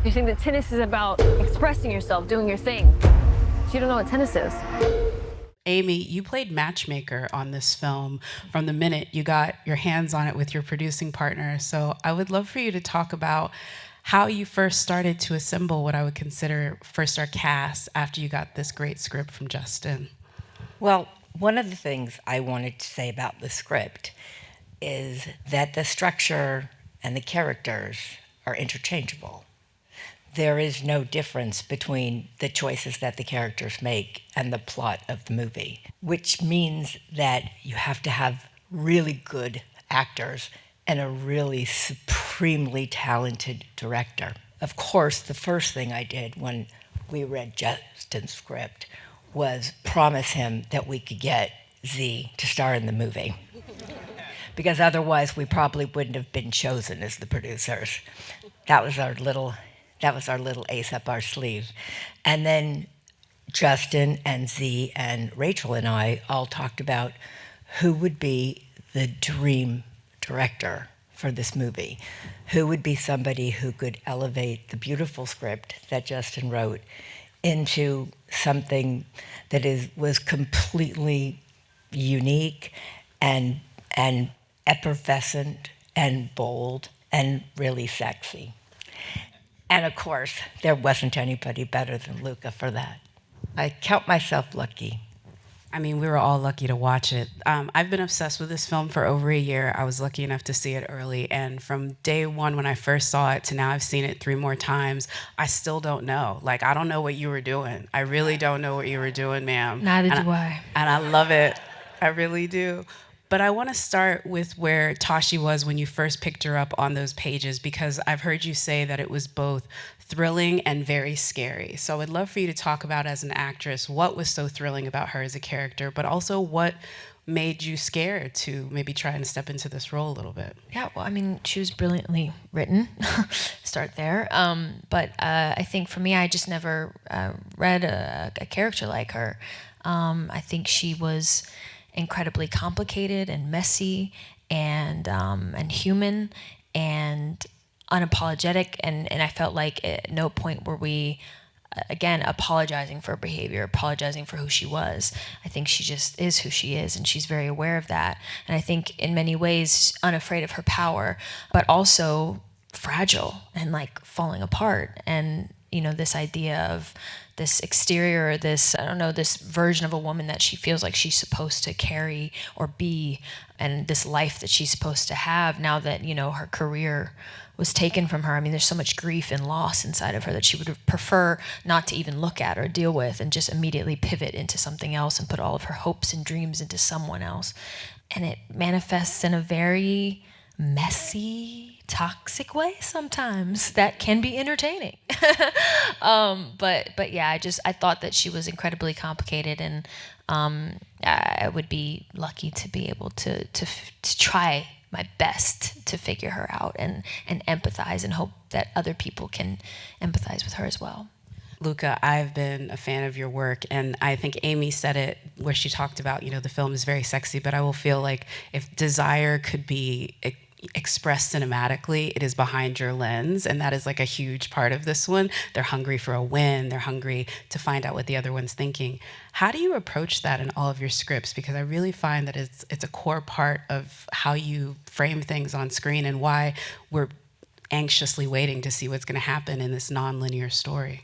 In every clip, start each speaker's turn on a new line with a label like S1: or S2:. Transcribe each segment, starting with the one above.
S1: You think that tennis is about expressing yourself, doing your thing. But you don't know what tennis is.
S2: Amy, you played matchmaker on this film from the minute you got your hands on it with your producing partner. So I would love for you to talk about how you first started to assemble what I would consider first-star cast after you got this great script from Justin.
S3: Well, one of the things I wanted to say about the script is that the structure and the characters are interchangeable. There is no difference between the choices that the characters make and the plot of the movie, which means that you have to have really good actors and a really supremely talented director. Of course, the first thing I did when we read Justin's script was promise him that we could get Z to star in the movie. Because otherwise we probably wouldn't have been chosen as the producers. That was our little ace up our sleeve. And then Justin and Z and Rachel and I all talked about who would be the dream director for this movie. Who would be somebody who could elevate the beautiful script that Justin wrote into something that was completely unique and effervescent and bold and really sexy. And of course, there wasn't anybody better than Luca for that. I count myself lucky.
S2: I mean, we were all lucky to watch it. I've been obsessed with this film for over a year. I was lucky enough to see it early. And from day one, when I first saw it, to now I've seen it 3 more times, I still don't know. Like, I don't know what you were doing. I really don't know what you were doing, ma'am.
S4: Neither do I.
S2: And I love it. I really do. But I want to start with where Tashi was when you first picked her up on those pages, because I've heard you say that it was both thrilling and very scary. So I'd love for you to talk about, as an actress, what was so thrilling about her as a character, but also what made you scared to maybe try and step into this role a little bit.
S4: Yeah, well, I mean, she was brilliantly written. Start there. But I think for me, I just never read a character like her. I think she was incredibly complicated and messy and human and unapologetic, and I felt like at no point were we again apologizing for her behavior, apologizing for who she was. I think she just is who she is, and she's very aware of that, and I think in many ways unafraid of her power, but also fragile and like falling apart. And you know, this idea of this exterior, this version of a woman that she feels like she's supposed to carry or be, and this life that she's supposed to have now that, you know, her career was taken from her. I mean, there's so much grief and loss inside of her that she would prefer not to even look at or deal with, and just immediately pivot into something else and put all of her hopes and dreams into someone else. And it manifests in a very messy, toxic way sometimes that can be entertaining. But yeah, I thought that she was incredibly complicated, and I would be lucky to be able to try my best to figure her out and empathize, and hope that other people can empathize with her as well.
S2: Luca, I've been a fan of your work, and I think Amy said it where she talked about, you know, the film is very sexy, but I will feel like if desire could be expressed cinematically, it is behind your lens, and that is like a huge part of this one. They're hungry for a win. They're hungry to find out what the other one's thinking. How do you approach that in all of your scripts? Because I really find that it's a core part of how you frame things on screen, and why we're anxiously waiting to see what's going to happen in this non-linear story.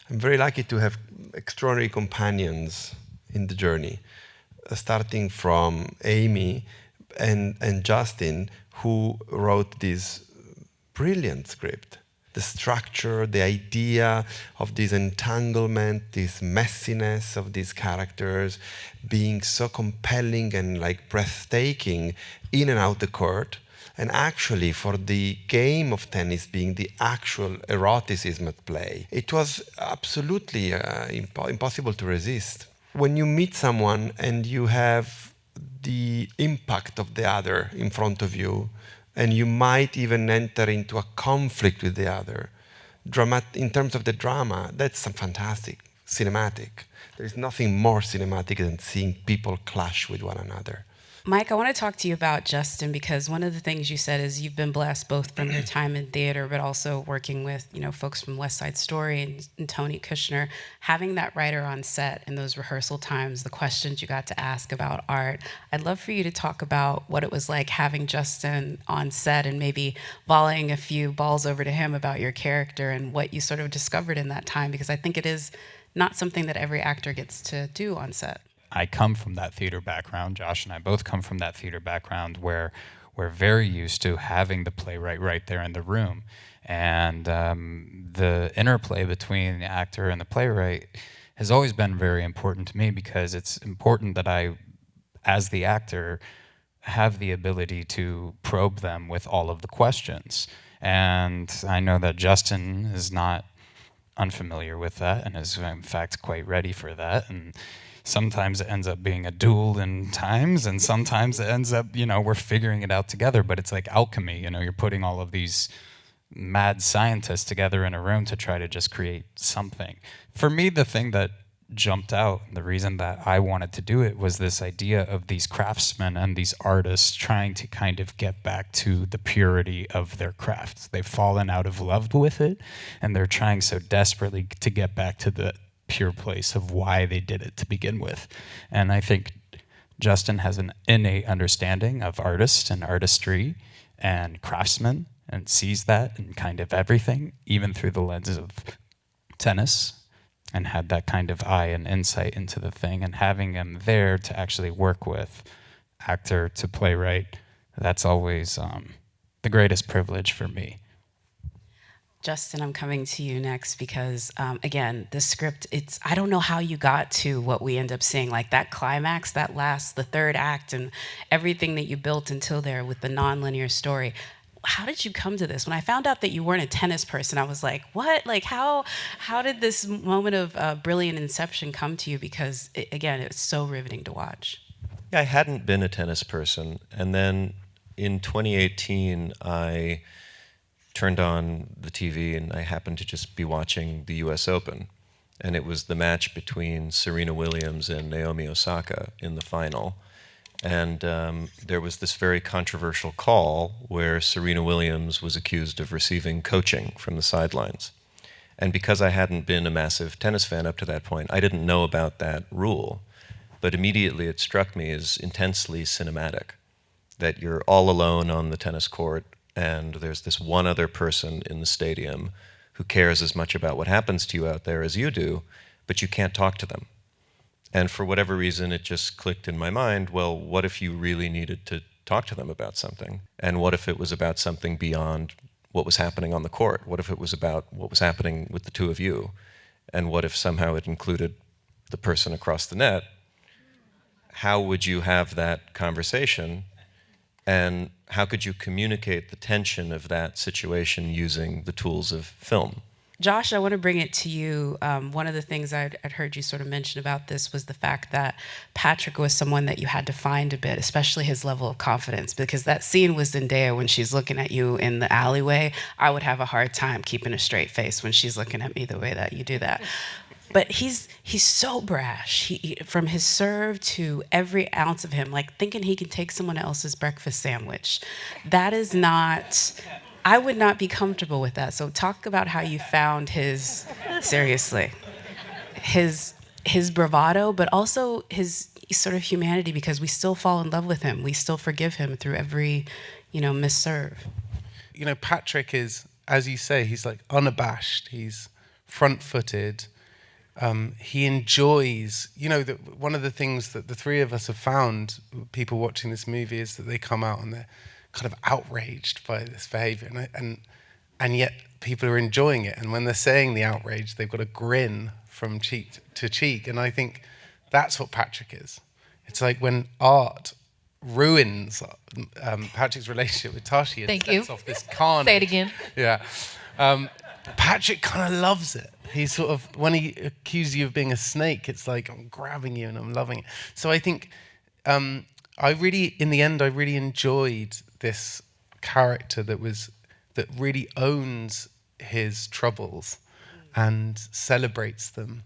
S5: I'm very lucky to have extraordinary companions in the journey, starting from Amy and Justin, who wrote this brilliant script. The structure, the idea of this entanglement, this messiness of these characters being so compelling and like breathtaking in and out the court, and actually for the game of tennis being the actual eroticism at play. It was absolutely impossible to resist. When you meet someone and you have the impact of the other in front of you, and you might even enter into a conflict with the other, in terms of the drama, that's some fantastic, cinematic. There is nothing more cinematic than seeing people clash with one another.
S2: Mike, I want to talk to you about Justin, because one of the things you said is you've been blessed both from your time in theater, but also working with, folks from West Side Story and Tony Kushner, having that writer on set in those rehearsal times, the questions you got to ask about art. I'd love for you to talk about what it was like having Justin on set and maybe volleying a few balls over to him about your character and what you sort of discovered in that time, because I think it is not something that every actor gets to do on set.
S6: I come from that theater background. Josh and I both come from that theater background where we're very used to having the playwright right there in the room. And the interplay between the actor and the playwright has always been very important to me, because it's important that I, as the actor, have the ability to probe them with all of the questions. And I know that Justin is not unfamiliar with that and is in fact quite ready for that. And sometimes it ends up being a duel in times, and sometimes it ends up, we're figuring it out together, but it's like alchemy, you're putting all of these mad scientists together in a room to try to just create something. For me, the thing that jumped out, the reason that I wanted to do it, was this idea of these craftsmen and these artists trying to kind of get back to the purity of their craft. They've fallen out of love with it, and they're trying so desperately to get back to the pure place of why they did it to begin with. And I think Justin has an innate understanding of artists and artistry and craftsmen, and sees that in kind of everything, even through the lens of tennis, and had that kind of eye and insight into the thing. And having him there to actually work with, actor to playwright, that's always the greatest privilege for me.
S2: Justin, I'm coming to you next because, again, the script, I don't know how you got to what we end up seeing, like that climax, the third act, and everything that you built until there with the nonlinear story. How did you come to this? When I found out that you weren't a tennis person, I was like, what? Like, how did this moment of brilliant inception come to you? Because, again, it was so riveting to watch.
S7: Yeah, I hadn't been a tennis person. And then in 2018, I turned on the TV and I happened to just be watching the US Open. And it was the match between Serena Williams and Naomi Osaka in the final. And there was this very controversial call where Serena Williams was accused of receiving coaching from the sidelines. And because I hadn't been a massive tennis fan up to that point, I didn't know about that rule. But immediately it struck me as intensely cinematic, that you're all alone on the tennis court, and there's this one other person in the stadium who cares as much about what happens to you out there as you do, but you can't talk to them. And for whatever reason, it just clicked in my mind, well, what if you really needed to talk to them about something? And what if it was about something beyond what was happening on the court? What if it was about what was happening with the two of you? And what if somehow it included the person across the net? How would you have that conversation? And how could you communicate the tension of that situation using the tools of film?
S2: Josh, I want to bring it to you. One of the things I'd heard you sort of mention about this was the fact that Patrick was someone that you had to find a bit, especially his level of confidence, because that scene with Zendaya when she's looking at you in the alleyway, I would have a hard time keeping a straight face when she's looking at me the way that you do that. But he's so brash. From his serve to every ounce of him, like thinking he can take someone else's breakfast sandwich. That is not, I would not be comfortable with that. So talk about how you found his bravado, but also his sort of humanity, because we still fall in love with him. We still forgive him through every, misserve.
S8: Patrick is, as you say, he's like unabashed. He's front-footed. He enjoys, one of the things that the three of us have found, people watching this movie, is that they come out and they're kind of outraged by this behavior, and yet people are enjoying it. And when they're saying the outrage, they've got a grin from cheek to cheek. And I think that's what Patrick is. It's like when art ruins Patrick's relationship with Tashi and sets off this carnage.
S4: Say it again.
S8: Yeah. Patrick kind of loves it. He sort of, when he accuses you of being a snake, it's like, I'm grabbing you and I'm loving it. So I think, in the end, I really enjoyed this character that really owns his troubles and celebrates them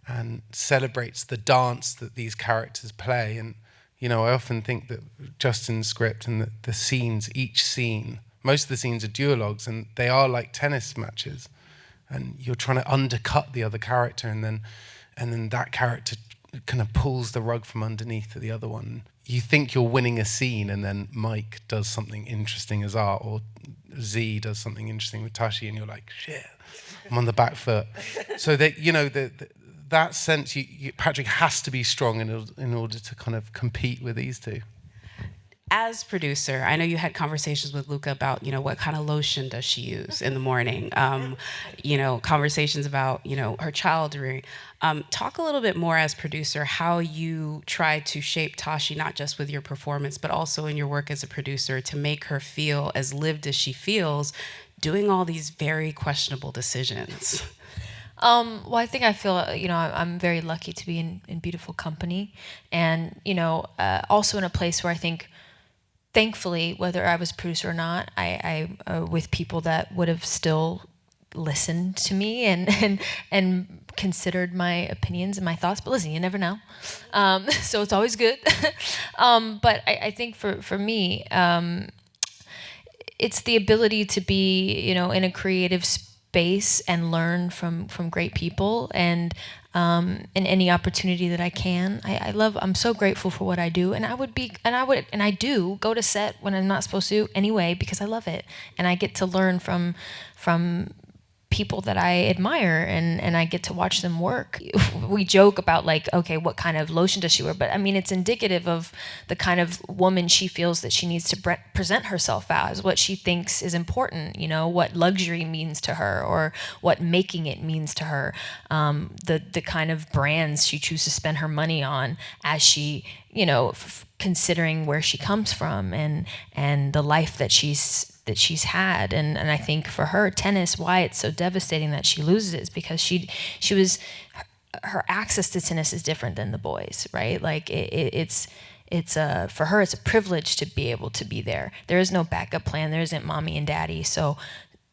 S8: and celebrates the dance that these characters play. And, I often think that Justin's script and the scenes, each scene, most of the scenes are duologues, and they are like tennis matches, and you're trying to undercut the other character, and then that character kind of pulls the rug from underneath the other one. You think you're winning a scene, and then Mike does something interesting as art, or Z does something interesting with Tashi, and you're like, shit, I'm on the back foot. So that, that sense, Patrick has to be strong in order to kind of compete with these two.
S2: As producer, I know you had conversations with Luca about, what kind of lotion does she use in the morning? Conversations about, her child rearing. Talk a little bit more as producer how you try to shape Tashi, not just with your performance, but also in your work as a producer, to make her feel as lived as she feels, doing all these very questionable decisions.
S4: Well, I feel, I'm very lucky to be in beautiful company, and, also in a place where I think, thankfully, whether I was producer or not, I with people that would have still listened to me and considered my opinions and my thoughts. But listen, you never know, so it's always good. But I think for me, it's the ability to be, in a creative space and learn from great people, and in any opportunity that I can. I'm so grateful for what I do, and I do go to set when I'm not supposed to anyway, because I love it, and I get to learn from people that I admire, and I get to watch them work. We joke about okay, what kind of lotion does she wear? But I mean, it's indicative of the kind of woman she feels that she needs to present herself as, what she thinks is important, what luxury means to her, or what making it means to her, the kind of brands she chooses to spend her money on as she, considering where she comes from and the life that she's had, and I think for her, tennis, why it's so devastating that she loses it is because her access to tennis is different than the boys, right? It's for her, it's a privilege to be able to be there. There is no backup plan. There isn't mommy and daddy, so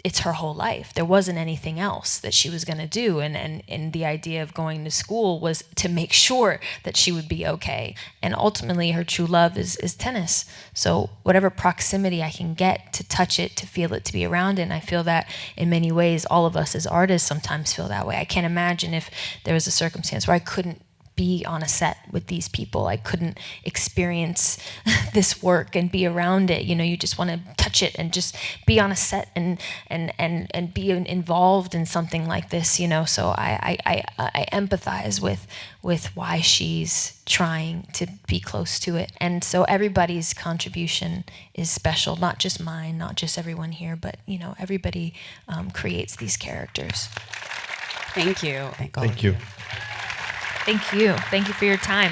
S4: it's her whole life. There wasn't anything else that she was going to do, and the idea of going to school was to make sure that she would be okay. And ultimately, her true love is tennis. So whatever proximity I can get to touch it, to feel it, to be around it, and I feel that in many ways, all of us as artists sometimes feel that way. I can't imagine if there was a circumstance where I couldn't be on a set with these people. I couldn't experience this work and be around it. You just want to touch it and just be on a set and be involved in something like this. So I empathize with why she's trying to be close to it. And so everybody's contribution is special, not just mine, not just everyone here, but everybody creates these characters.
S2: Thank you.
S5: Thank you.
S4: Thank you. Thank you for your time.